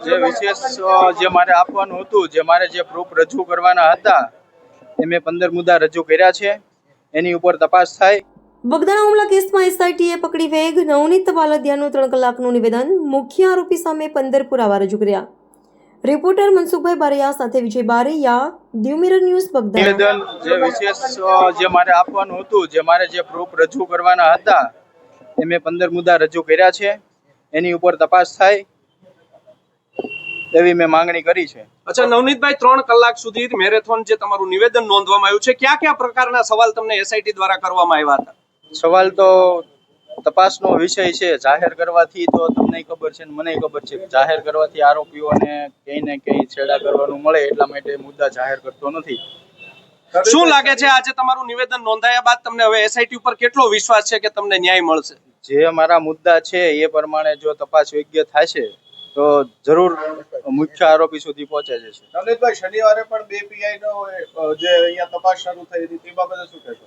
જે વિશેષ જે મારે આપવાનું હતું, જે મારે જે પ્રૂફ રજૂ કરવાના હતા એ મેં 15 મુદ્દા રજૂ કર્યા છે. એની ઉપર તપાસ થાય. બગદાણા હુમલા કેસમાં એસઆઈટીએ પકડી વેગ. નવનીત વાલદિયાનું 3 કલાકનું નિવેદન. મુખ્ય આરોપી સામે 15 પુરાવા રજૂ કર્યા. રિપોર્ટર મનસુખભાઈ બારૈયા સાથે વિજય બારૈયા, દીવ મિરર ન્યૂઝ, બગદાણા. નિવેદન જે વિશેષ જે મારે આપવાનું હતું, જે મારે જે પ્રૂફ રજૂ કરવાના હતા એ મેં 15 મુદ્દા રજૂ કર્યા છે. એની ઉપર તપાસ થાય એવી મેં માંગણી કરી છે. અચ્છા નવનીતભાઈ, 3 કલાક સુધી મેરેથોન જે તમારું નિવેદન નોંધવામાં આવ્યું છે, કયા કયા પ્રકારના સવાલ તમને એસઆઈટી દ્વારા કરવામાં આવ્યા હતા? સવાલ તો તપાસનો વિષય છે. જાહેર કરવાથી તો તમને ખબર છે ને મને ખબર છે, જાહેર કરવાથી આરોપીઓને ક્યાંય ને ક્યાંય છેડા કરવાનું મળે, એટલા માટે મુદ્દા જાહેર કરતો નથી. શું લાગે છે આજે તમારું નિવેદન નોંધાયા બાદ તમને હવે એસઆઈટી ઉપર કેટલો વિશ્વાસ છે કે તમને ન્યાય મળશે? જે મારા મુદ્દા છે એ પ્રમાણે જો તપાસ યોગ્ય થશે તો જરૂર મુખ્ય આરોપી સુધી પહોંચે જશે. નવનીતભાઈ, શનિવારે પણ 2 પીઆઈ નો જે અહીંયા તપાસ શરૂ થઈ હતી તે બાબતે શું કહેશો?